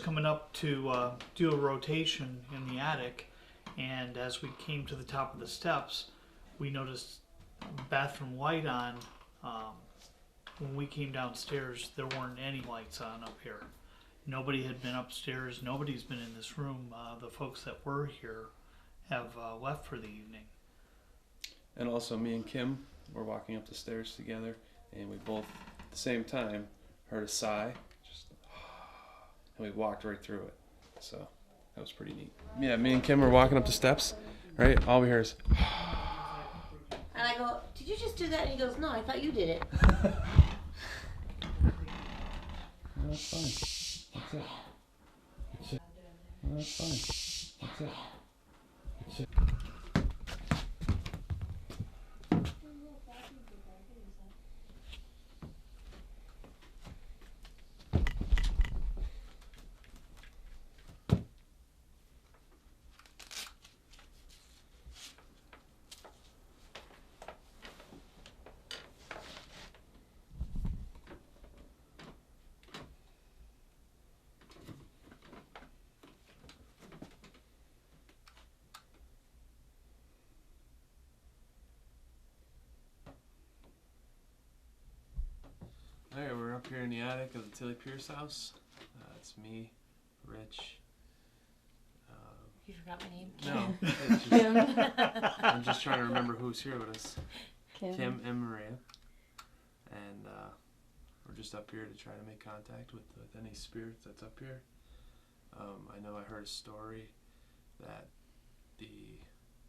coming up to do a rotation in the attic, and as we came to the top of the steps, we noticed bathroom light on. When we came downstairs, there weren't any lights on up here. Nobody had been upstairs. Nobody's been in this room. The folks that were here have left for the evening. And also, me and Kim were walking up the stairs together, and we both, at the same time, heard a sigh, and we walked right through it. So that was pretty neat. Yeah, me and Kim were walking up the steps, right? All we hear is, and I go, "Did you just do that?" And he goes, "No, I thought you did it." No, that's fine. That's it. That's it. No, that's fine. That's it. That's it. Alright, we're up here in the attic of the Tillie Pierce house. It's me, Rich. You forgot my name. No, Kim. I'm just trying to remember who's here with us. Kim and Maria. And we're just up here to try to make contact with any spirit that's up here. I know I heard a story that the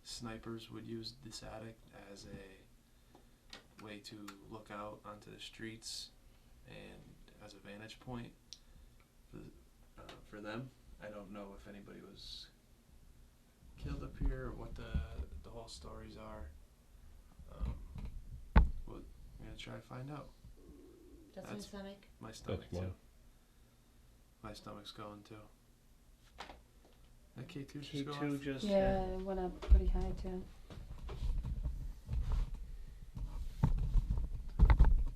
snipers would use this attic as a way to look out onto the streets and as a vantage point for them. I don't know if anybody was killed up here or what the whole stories are. We're gonna try to find out. That's my stomach. My stomach That's too. My stomach's going too. That K2 just go off? K2 just Yeah, it went up pretty high too.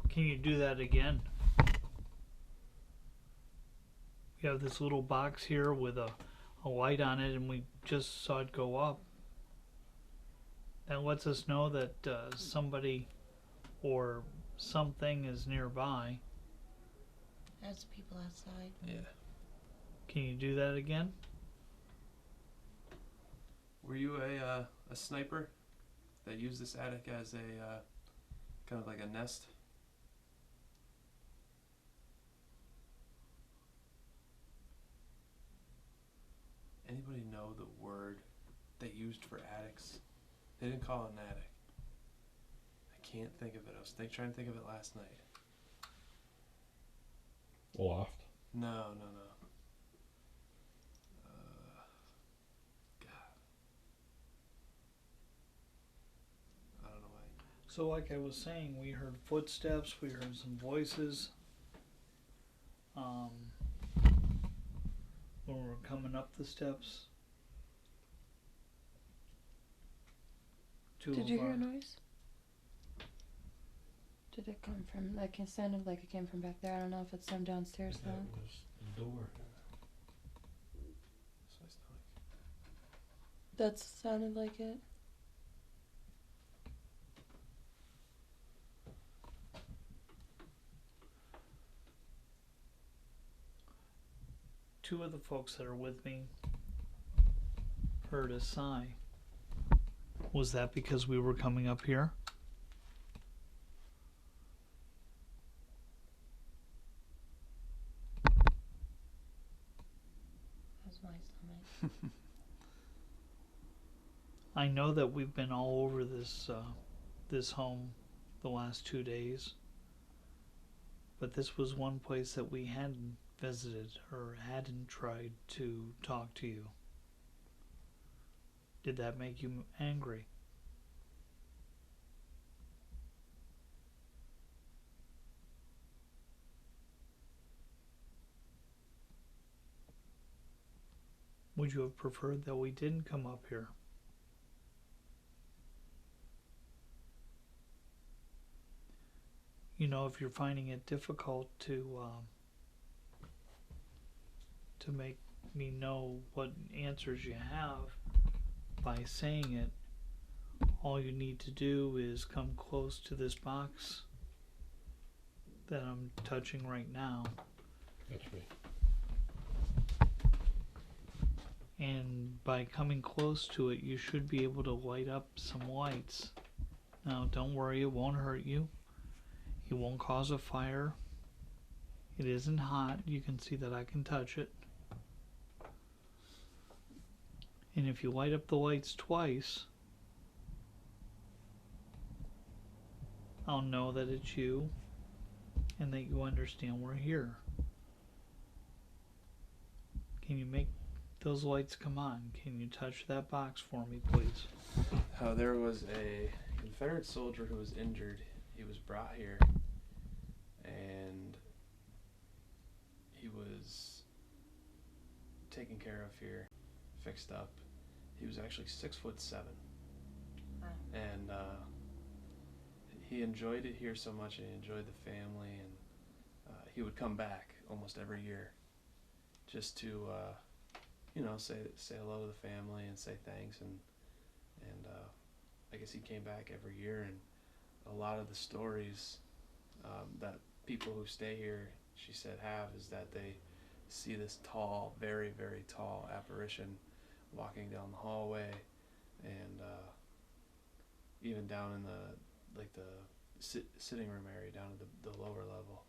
Can you do that again? We have this little box here with a light on it, and we just saw it go up. That lets us know that somebody or something is nearby. There's people outside. Yeah. Can you do that again? Were you a sniper that used this attic as a kind of like a nest? Anybody know the word they used for attics? They didn't call it an attic. I can't think of it. I was trying to think of it last night. Loft. No. God. I don't know why. So like I was saying, we heard footsteps, we heard some voices. When we were coming up the steps. Did you hear a noise? Did it come from, like, it sounded like it came from back there. I don't know if it's from downstairs though. That was the door. That's my stomach. That sounded like it. Two of the folks that are with me heard a sigh. Was that because we were coming up here? That's my stomach. I know that we've been all over this home the last 2 days, but this was one place that we hadn't visited or hadn't tried to talk to you. Did that make you angry? Would you have preferred that we didn't come up here? You know, if you're finding it difficult to to make me know what answers you have by saying it. All you need to do is come close to this box that I'm touching right now, That's me. and by coming close to it, you should be able to light up some lights. Now, don't worry, it won't hurt you. It won't cause a fire. It isn't hot. You can see that I can touch it. And if you light up the lights twice, I'll know that it's you and that you understand we're here. Can you make those lights come on? Can you touch that box for me, please? There was a Confederate soldier who was injured. He was brought here, and he was taken care of here, fixed up. He was actually 6'7", and he enjoyed it here so much, and he enjoyed the family, and he would come back almost every year, just to say hello to the family and say thanks, and I guess he came back every year, and a lot of the stories that people who stay here, she said, have is that they see this tall, very, very tall apparition walking down the hallway, and even down in the sitting room area, down at the lower level,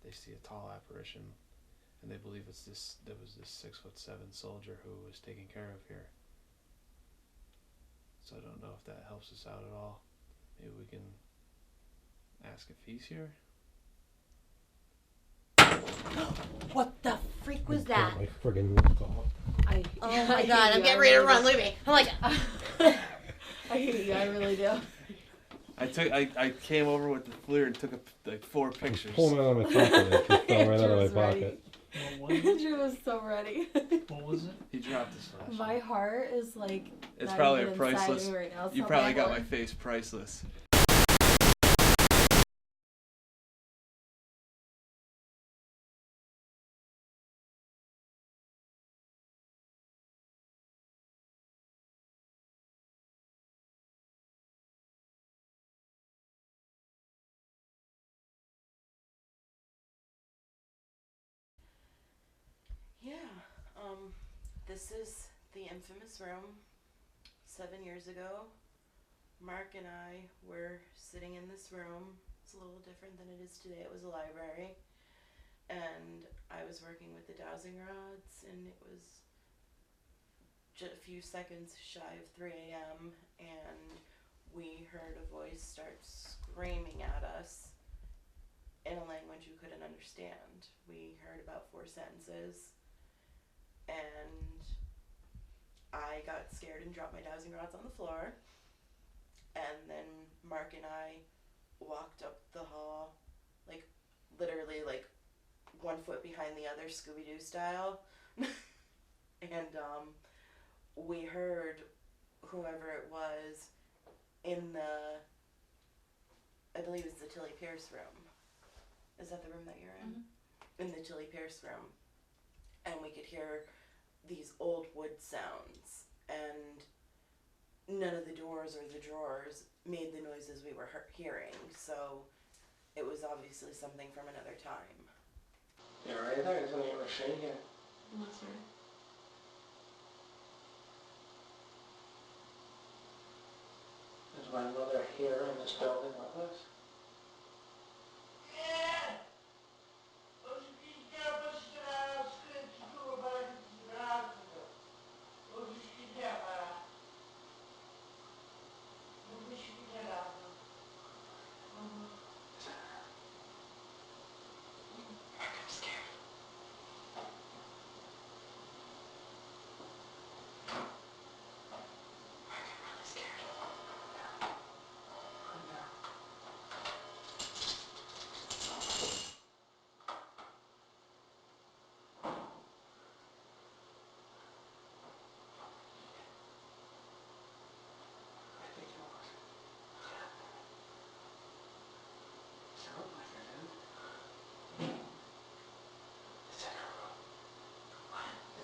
they see a tall apparition, and they believe there was this 6'7" soldier who was taken care of here. So I don't know if that helps us out at all. Maybe we can ask if he's here. What the freak was that? My friggin' roof off. Oh my god, I'm getting ready to run. Look at me. I'm like, I hate you. I really do. I came over with the FLIR and took like 4 pictures. Pulling it out of my pocket. It just fell right out of my Andrew's ready. pocket. What was it? Andrew was so ready. What was it? He dropped his flashlight. My heart is like. It's not probably even a priceless. inside me right now. It's You so probably got bad. my face priceless. Yeah, this is the infamous room. 7 years ago, Mark and I were sitting in this room. It's a little different than it is today. It was a library, and I was working with the dowsing rods, and it was just a few seconds shy of 3 a.m., and we heard a voice start screaming at us in a language we couldn't understand. We heard about 4 sentences, and I got scared and dropped my dowsing rods on the floor, and then Mark and I walked up the hall, like literally like 1 foot behind the other, Scooby-Doo style, and we heard whoever it was in the, I believe it's the Tillie Pierce room. Is that the room that you're in? Mm-hmm. In the Tillie Pierce room. And we could hear these old wood sounds, and none of the doors or the drawers made the noises we were hearing, so it was obviously something from another time. Yeah, right there is only a machine here. That's right. Is my mother here in this building with us?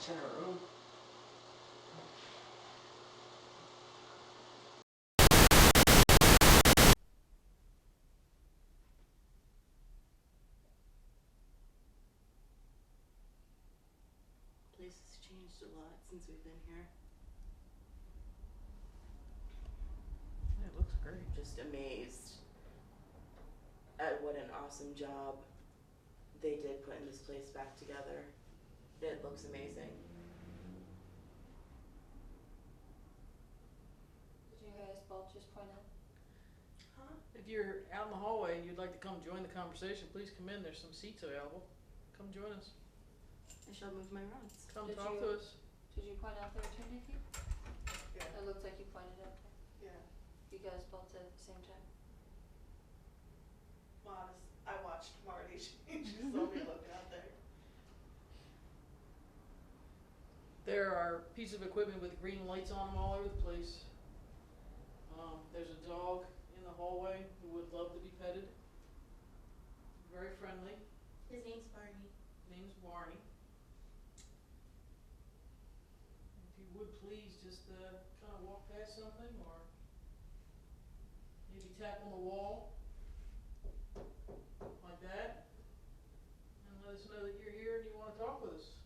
It's in her room. Place has changed a lot since we've been here. It looks great. Just amazed at what an awesome job they did putting this place back together. It looks amazing. Did you guys both just point out? Huh? If you're out in the hallway and you'd like to come join the conversation, please come in. There's some seats available. Come join us. I shall move my runs. Come Did talk you- to us. Did you point out there too, Nikki? Yeah. It looks like you pointed out there. Yeah. You guys both did at the same time. Well, I watched Marty. She saw me looking out there. There are pieces of equipment with green lights on them all over the place. There's a dog in the hallway who would love to be petted. Very friendly. His name's Barney. Name's Barney. If you would please just kind of walk past something or maybe tap on the wall like that and let us know that you're here and you want to talk with us.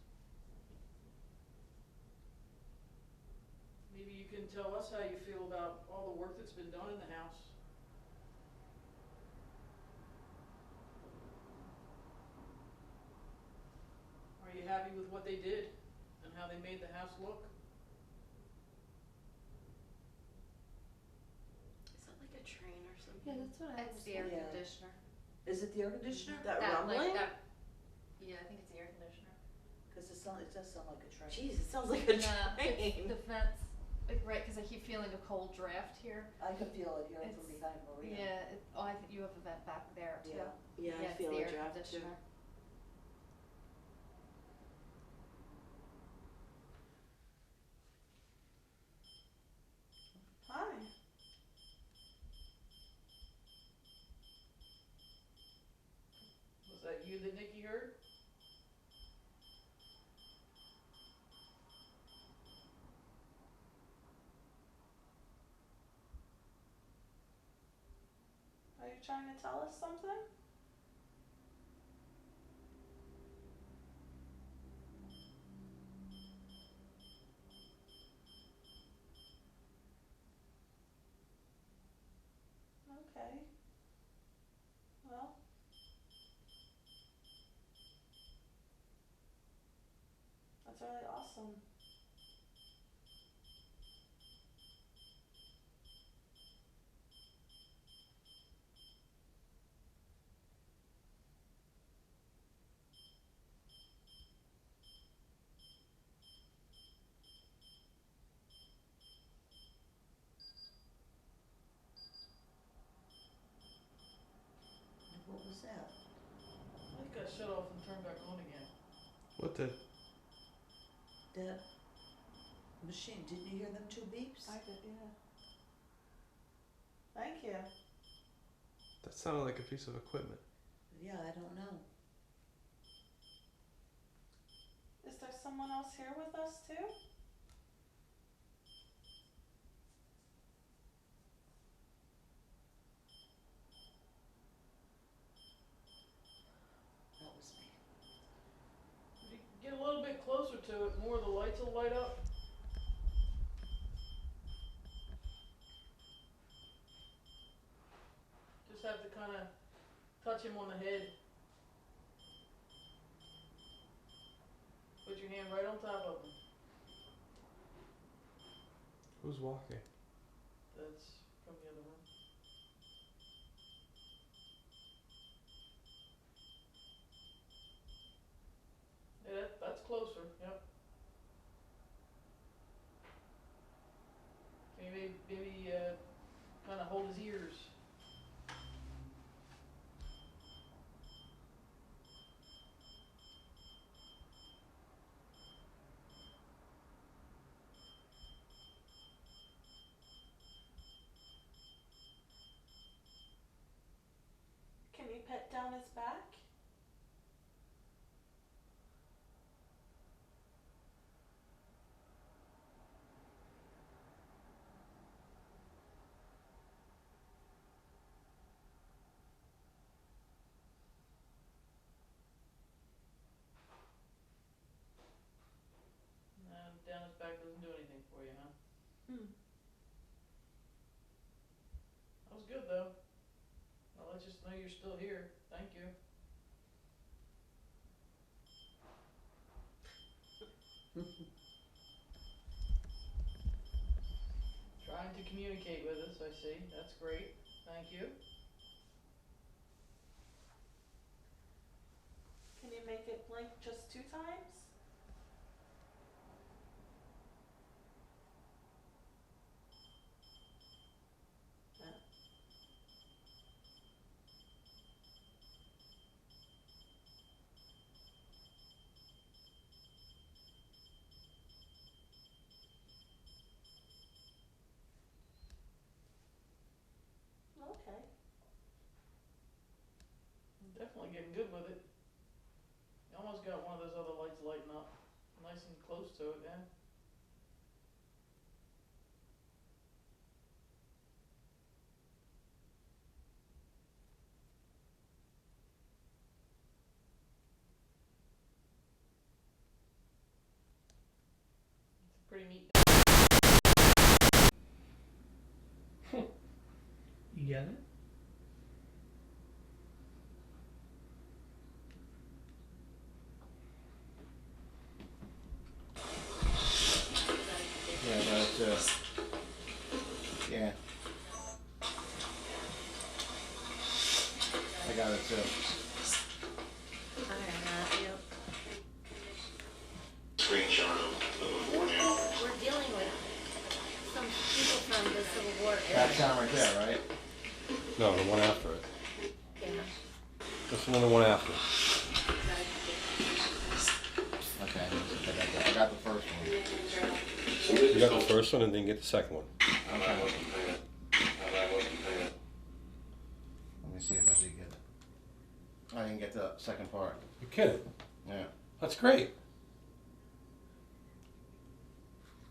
Maybe you can tell us how you feel about all the work that's been done in the house. Are you happy with what they did and how they made the house look? Is that like a train or something? Yeah, that's what I was. It's the air Yeah. conditioner. Is it the air conditioner? That rumbling? Like that. Yeah, I think it's the air conditioner. Cause it does sound like a train. Jeez, it sounds like a Nah, it's train. the vents. Like, right, because I keep feeling a cold draft here. I can feel it here from It's- behind Maria. Yeah. Oh, I think you have a vent back there too. Yeah. Yeah, I it's feel the a air draft too. conditioner. Hi. Was that you that Nikki heard? Are you trying to tell us something? Okay. Well. That's really awesome. What was that? I think I shut off and turned back on again. What the? The machine, didn't you hear them two beeps? I did, yeah. Thank you. That sounded like a piece of equipment. Yeah, I don't know. Is there someone else here with us too? That was me. If you get a little bit closer to it, more of the lights will light up. Just have to kind of touch him on the head. Put your hand right on top of him. Who's walking? That's from the other room. Yeah, that's closer, yep. Can you maybe kind of hold his ears? Can you pet down his back? That was good though. I'll let you know you're still here. Thank you. Trying to communicate with us, I see. That's great. Thank you. Can you make it blink just 2 times? Yeah. Okay. I'm definitely getting good with it. You almost got one of those other lights lighting up. Nice and close to it, yeah. It's pretty neat. You get it? Yeah, but yeah. I got it too. I don't know, you. Screenshot of a warning. We're dealing with some people from the Civil War era. That sound right there, right? No, the one after it. Yeah. This one and the one after. Okay, I got the first one. You got the first one and didn't get the second one. Okay. Let me see if I did get it. I didn't get the second part. You're kidding. Yeah. That's great.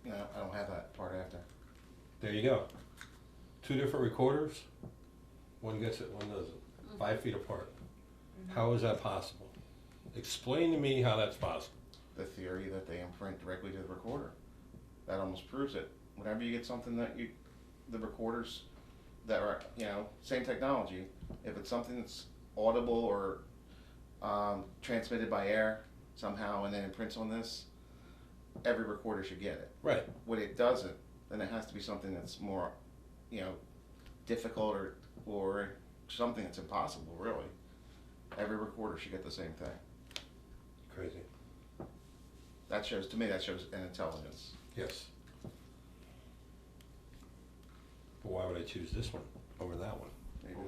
No, I don't have that part after. There you go. 2 different recorders. One gets it, one doesn't. 5 feet apart. How is that possible? Explain to me how that's possible. The theory that they imprint directly to the recorder. That almost proves it. Whenever you get something that the recorders that are, same technology, if it's something that's audible or transmitted by air somehow and then imprints on this, every recorder should get it. Right. When it doesn't, then it has to be something that's more, difficult or something that's impossible, really. Every recorder should get the same thing. Crazy. To me, that shows an intelligence. Yes. But why would I choose this one over that one? Maybe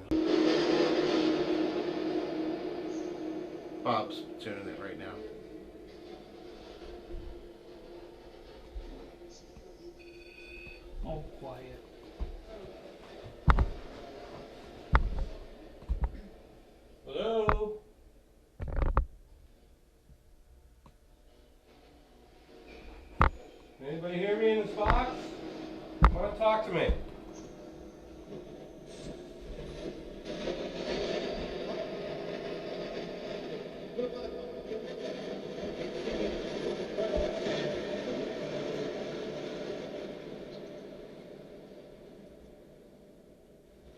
Bob's tuning it right now. Oh, quiet. Hello? Anybody hear me in this box? Want to talk to me?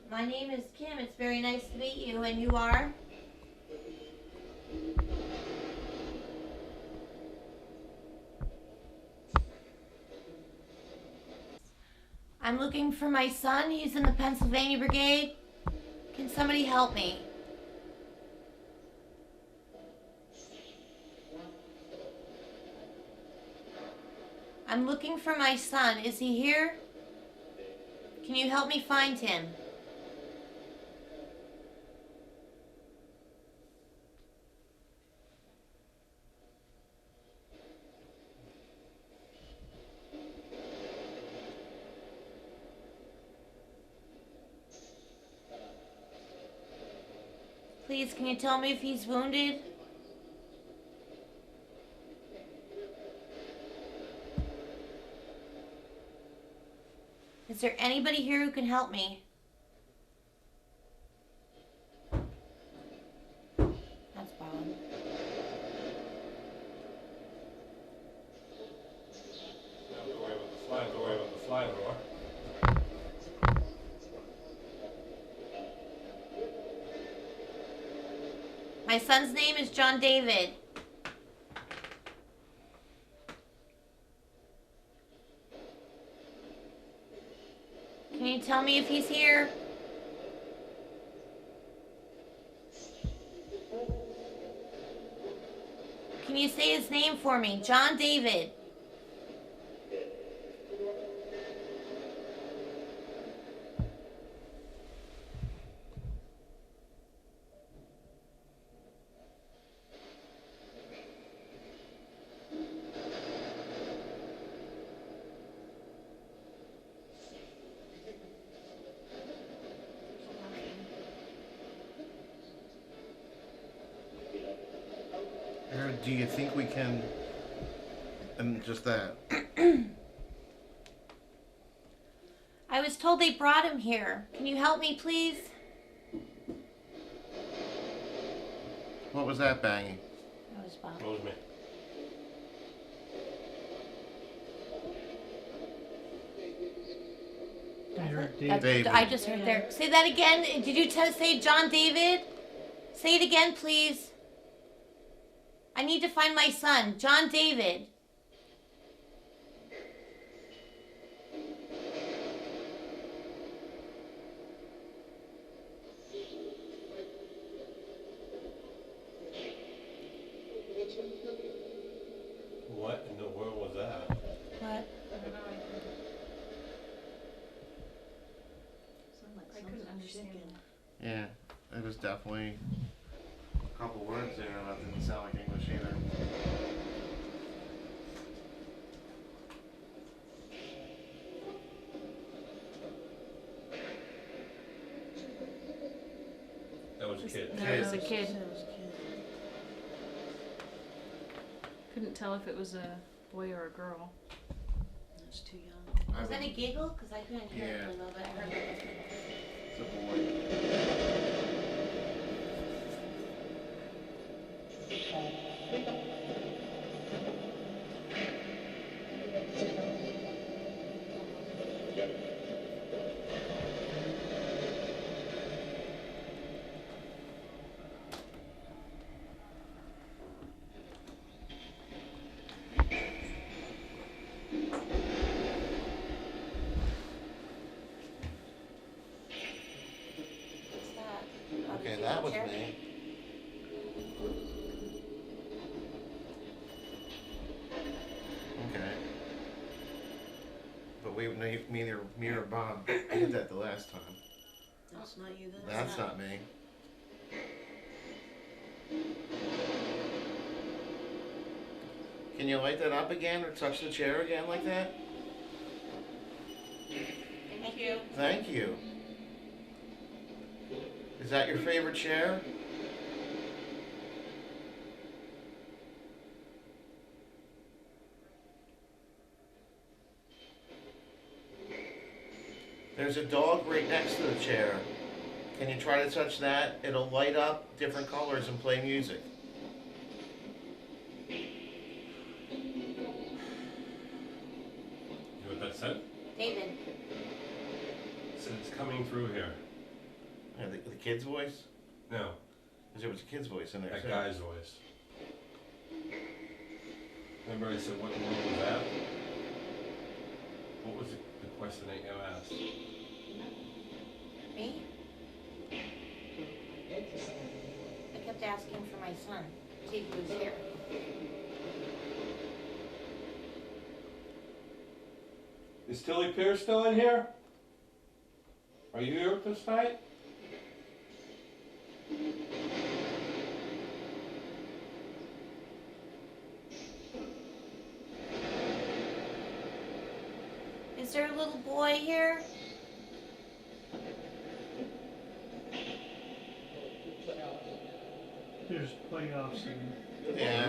My name is Kim. It's very nice to meet you. And you are? I'm looking for my son. He's in the Pennsylvania Brigade. Can somebody help me? I'm looking for my son. Is he here? Can you help me find him? Please, can you tell me if he's wounded? Is there anybody here who can help me? That's Bob. Go away with the my door. My son's name is John David. Can you tell me if he's here? Can you say his name for me? John David. Aaron, do you think we can? And just that. I was told they brought him here. Can you help me, please? What was that banging? That was Bob. What was me? I heard That's- David. I just heard there. Say that again. Did you say John David? Say it again, please. I need to find my son, John David. What in the world was that? What? I couldn't understand. Yeah, it was definitely a couple words there that didn't sound like English either. That was a kid. There was a kid. It was a kid. Couldn't tell if it was a boy or a girl. That's too young. Was that a giggle? Because I couldn't hear it Yeah. really well, but I heard it. It's a boy. What's that? Oh, the Okay, kid that was chair? me. Okay. But neither me or Bob did that the last time. That's not you then? That's not me. Can you light that up again or touch the chair again like that? Thank you. Thank you. Is that your favorite chair? There's a dog right next to the chair. Can you try to touch that? It'll light up different colors and play music. You know what that said? David. It said it's coming through here. Yeah, the kid's voice? No, Because there was a kid's voice in there. that too. guy's voice. Remember I said, what in the world was that? What was the question that you asked? Me? I kept asking for my son. See if he was here. Is Tilly Pierce still in here? Are you here this night? Is there a little boy here? There's playoffs and Yeah,